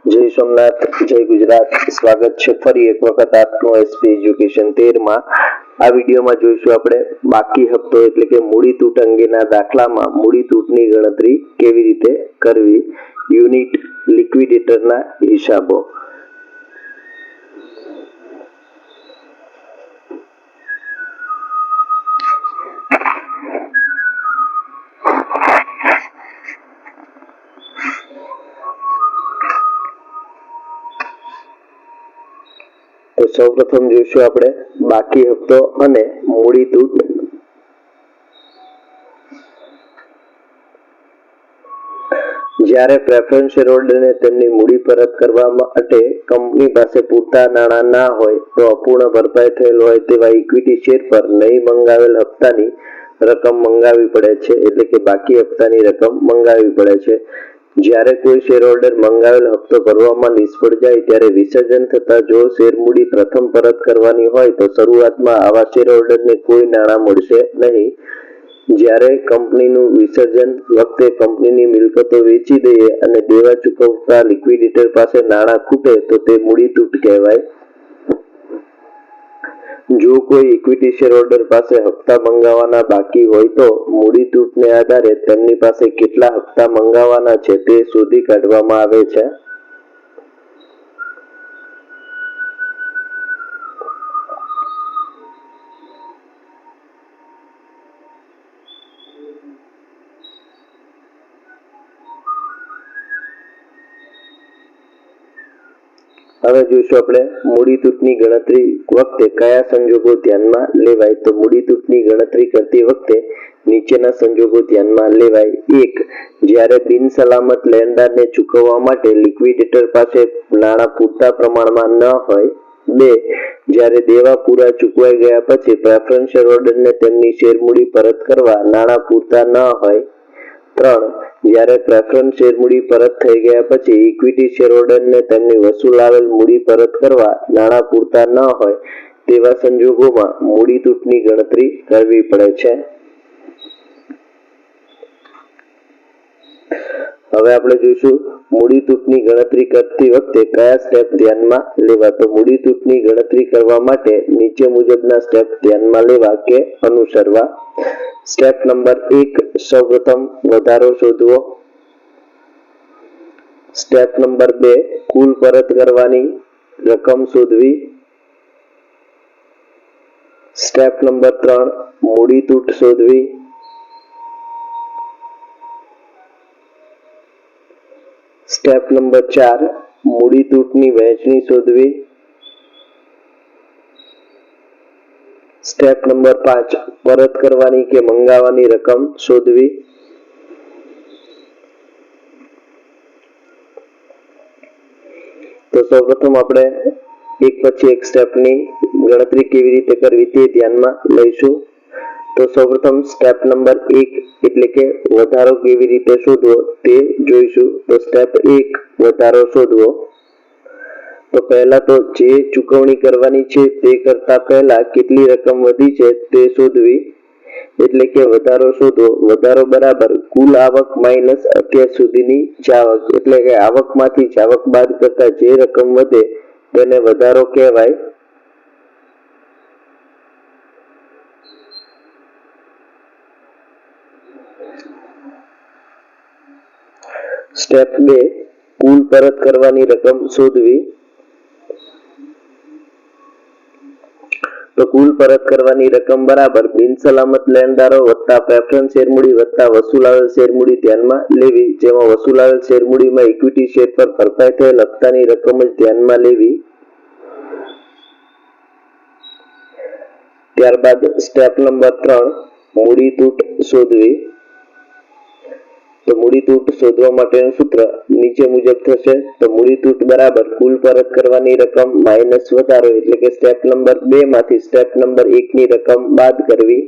જય સોમનાથ, જય ગુજરાત। સ્વાગત છે ફરી એક વખત આપનું એસપી એજ્યુકેશન 13 માં। આ વિડીયોમાં જોઈશું આપણે બાકી હપ્તો એટલે કે મૂડી તૂટ અંગેના દાખલામાં મૂડી તૂટની ગણતરી કેવી રીતે કરવી, યુનિટ લિક્વિડેટરના હિસાબો। તો સૌપ્રથમ જોઈશું આપણે બાકી હપ્તો અને મૂડી તૂટ। જ્યારે પ્રેફરન્સ શેર હોલ્ડરને તેમની મૂડી પરત કરવા માટે કંપની પાસે પૂરતા નાણાં ના હોય તો અપૂર્ણ ભરપાઈ થયેલ હોય તેવા ઇક્વિટી શેર પર નહીં મંગાવેલ હપ્તાની રકમ મંગાવવી પડે છે, એટલે કે બાકી હપ્તાની રકમ મંગાવવી પડે છે। જ્યારે કોઈ શેર હોલ્ડર મંગાવેલ હપ્તો ભરવામાં નિષ્ફળ જાય ત્યારે વિસર્જન થતા જો શેર મૂડી પ્રથમ પરત કરવાની હોય તો શરૂઆતમાં આવા શેર હોલ્ડરને કોઈ નાણાં મળશે નહીં। જ્યારે કંપનીનું વિસર્જન વખતે કંપનીની મિલકતો વેચી દઈએ અને દેવા ચૂકવતા લિક્વિડેટર પાસે નાણાં ખૂટે તો તે મૂડી તૂટ કહેવાય। જો કોઈ ઇક્વિટી શેર હોલ્ડર પાસે હપ્તા મંગાવવાના બાકી હોય તો મૂડી તૂટને આધારે તેમની પાસે કેટલા હપ્તા મંગાવવાના છે તે શોધી કાઢવામાં આવે છે। હવે જોઈશું આપણે મૂડી તૂટની ગણતરી વખતે કયા સંજોગો ધ્યાનમાં લેવાય। તો મૂડી તૂટની ગણતરી કરતી વખતે નીચેના સંજોગો ધ્યાનમાં લેવાય। 1. જ્યારે બિન સલામત લેણદારને ચૂકવવા માટે લિક્વિડેટર પાસે નાણાં પૂરતા પ્રમાણમાં ન હોય। 2. જ્યારે દેવા પૂરા ચૂકવાઈ ગયા પછી પ્રેફરન્સ શેર હોલ્ડરને તેમની શેર મૂડી પરત કરવા નાણાં પૂરતા ન હોય। 3. જ્યારે પ્રેફરન્સ શેર મૂડી પરત થઈ ગયા પછી ઇક્વિટી શેર હોલ્ડરને તેમની વસૂલાવેલ મૂડી પરત કરવા નાણાં પૂરતા ન હોય તેવા સંજોગોમાં મૂડી તૂટની ગણતરી કરવી પડે છે। હવે આપણે જોઈશું મૂડી તૂટની ગણતરી કરતી વખતે કયા સ્ટેપ ધ્યાનમાં લેવા। તો મૂડી તૂટની ગણતરી કરવા માટે નીચે મુજબના સ્ટેપ ધ્યાનમાં લેવા કે અનુસરવા। સ્ટેપ નંબર 1, સૌપ્રથમ વધારો શોધવો। સ્ટેપ નંબર 2, કુલ પરત કરવાની રકમ શોધવી। સ્ટેપ નંબર 3, મૂડી તૂટ શોધવી। સ્ટેપ નંબર 4, મૂડી તૂટની વહેંચણી શોધવી। સ્ટેપ નંબર 5, પરત કરવાની કે મંગાવવાની રકમ શોધવી। તો સૌપ્રથમ આપણે એક પછી એક સ્ટેપની ગણતરી કેવી રીતે કરવી તે ધ્યાનમાં લઈશું। તો સૌપ્રથમ સ્ટેપ નંબર 1 એટલે કે વધારો કેવી રીતે શોધવો તે જોઈશું। તો સ્ટેપ 1, વધારો શોધવો। તો પહેલા તો જે ચૂકવણી કરવાની છે તે કરતા પહેલા કેટલી રકમ વધી છે તે શોધવી, એટલે કે વધારો શોધવો। વધારો બરાબર કુલ આવક માઈનસ અત્યાર સુધીની જાવક, એટલે કે આવકમાંથી જાવક બાદ કરતા જે રકમ વધે તેને વધારો કહેવાય। સ્ટેપ 2, કુલ પરત કરવાની રકમ શોધવી। તો કુલ પરત કરવાની રકમ બરાબર બિન સલામત લેણદારો વત્તા પ્રેફરન્સ શેર મૂડી વત્તા વસૂલાવેલ શેર મૂડી ધ્યાનમાં લેવી, જેમાં વસૂલાવેલ શેર મૂડીમાં ઇક્વિટી શેર પર ભરપાઈ થયેલ હપ્તાની રકમ જ ધ્યાનમાં લેવી। ત્યારબાદ સ્ટેપ નંબર 3, મૂડી તૂટ શોધવી। તો મૂડી તૂટ શોધવા માટેનું સૂત્ર નીચે મુજબ થશે। તો મૂડી તૂટ બરાબર કુલ પરત કરવાની રકમ માઈનસ વધારો, એટલે કે સ્ટેપ નંબર 2 માંથી સ્ટેપ નંબર 1 ની રકમ બાદ કરવી।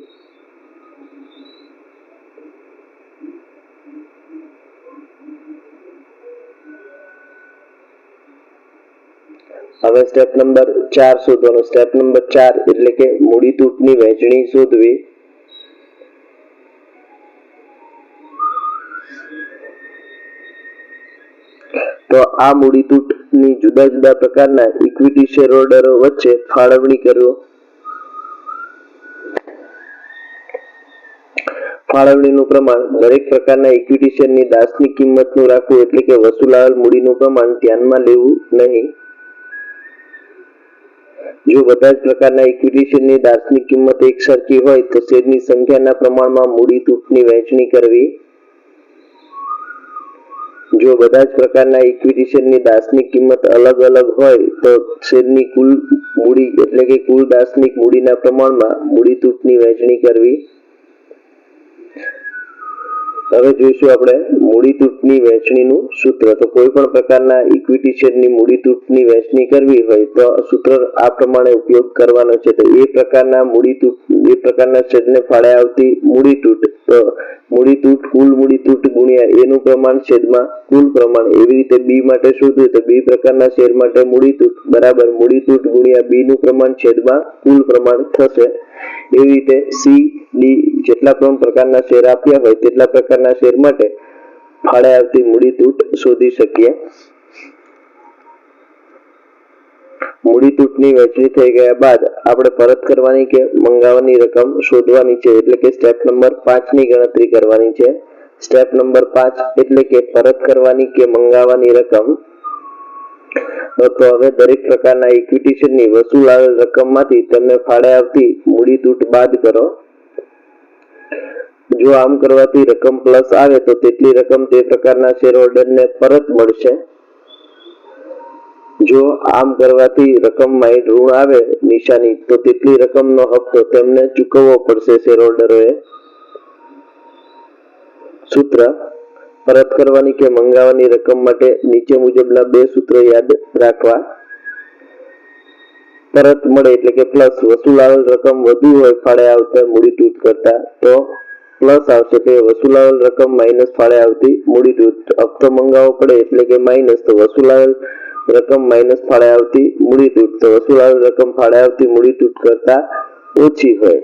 હવે સ્ટેપ નંબર 4 શોધવાનો। સ્ટેપ નંબર 4 એટલે કે મૂડી તૂટની વહેંચણી શોધવી। તો આ મૂડી તૂટની જુદા જુદા પ્રકારના ઇક્વિટી શેર હોલ્ડરો વચ્ચે ફાળવણી કરવો. ફાળવણીનું પ્રમાણ દરેક પ્રકારના ઇક્વિટી શેરની દાસની કિંમતનું રાખવું એટલે કે વસૂલાવેલ મૂડીનું પ્રમાણ ધ્યાનમાં લેવું નહીં. જો બધા જ પ્રકારના ઇક્વિટી શેરની દાસની કિંમત એકસરખી હોય તો શેરની સંખ્યાના પ્રમાણમાં મૂડી તૂટની વહેંચણી કરવી. જો બધા જ પ્રકારના ઇક્વિટી શેરની દાસની કિંમત અલગ અલગ હોય તો શેરની કુલ મૂડી એટલે કે કુલ દાસનિક મૂડીના પ્રમાણમાં મૂડી તૂટની વહેંચણી કરવી. હવે જોઈશું આપણે મૂડી તૂટની વહેંચણીનું સૂત્ર. તો કોઈ પણ પ્રકારના ઇક્વિટી શેરની મૂડી તૂટની વહેંચણી કરવી હોય તો સૂત્ર આ પ્રમાણે ઉપયોગ કરવાનો છે. તો એ પ્રકારના શેરને ફાળે આવતી મૂડી તૂટ, તો મૂડી તૂટ કુલ મૂડી તૂટ ગુણ્યા એ નું પ્રમાણ છેદમાં કુલ પ્રમાણ. એવી રીતે બી માટે શોધવું તો બી પ્રકારના શેર માટે મૂડી તૂટ બરાબર મૂડી તૂટ ગુણ્યા બી નું પ્રમાણ છેદમાં કુલ પ્રમાણ થશે. એવી રીતે સી ડી જેટલા પણ પ્રકારના શેર આપ્યા હોય તેટલા પ્રકારના શેર માટે ફાળે આવતી મૂડી તૂટ શોધી શકીએ. મૂડી તૂટની વહેંચણી થઈ ગયા બાદ આપણે પરત કરવાની કે મંગાવવાની રકમ શોધવાની છે, એટલે કે સ્ટેપ નંબર 5 ની ગણતરી કરવાની છે. સ્ટેપ નંબર 5 એટલે કે પરત કરવાની કે મંગાવવાની રકમ. તો હવે દરેક પ્રકારના ઇક્વિટી શેરની વસૂલાવેલ રકમમાંથી તેમને ફાળે આવતી મૂડી તૂટ બાદ કરો. જો આમ કરવાથી રકમ પ્લસ આવે તો તેટલી રકમ તે પ્રકારના શેર હોલ્ડરને પરત મળશે. જો આમ કરવાથી રકમમાં ઋણ આવે નિશાની તો તેટલી રકમનો હપ્તો તેમને ચૂકવવો પડશે શેર હોલ્ડરોએ. સૂત્ર પરત કરવાની કે મંગાવવાની રકમ માટે નીચે મુજબના બે સૂત્રો યાદ રાખવા. પરત મળે એટલે કે પ્લસ, વસૂલાવેલ રકમ વધુ હોય ફાળે આવતા મૂડી તૂટ કરતા તો પ્લસ આવશે, તે વસૂલાવેલ રકમ માઇનસ ફાળે આવતી મૂડી તૂટ. હપ્તો મંગાવવો પડે એટલે કે માઇનસ, તો વસૂલાવેલ રકમ માઇનસ ફાળે આવતી મૂડી તૂટ, તો વસૂલાવેલ રકમ ફાળે આવતી મૂડી તૂટ કરતા ઓછી હોય.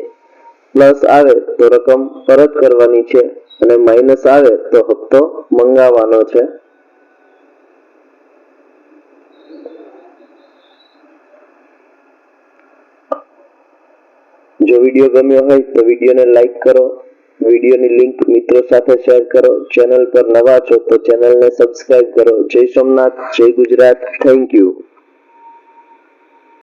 પ્લસ આવે તો રકમ પરત કરવાની છે અને માઇનસ આવે તો હપ્તો મંગાવવાનો છે. જો વિડીયો ગમ્યો હોય તો વિડીયોને લાઈક કરો, વિડીયોની લિંક મિત્રો સાથે શેર કરો. ચેનલ પર નવા છો તો ચેનલને સબસ્ક્રાઇબ કરો. જય સોમનાથ, જય ગુજરાત. Thank you.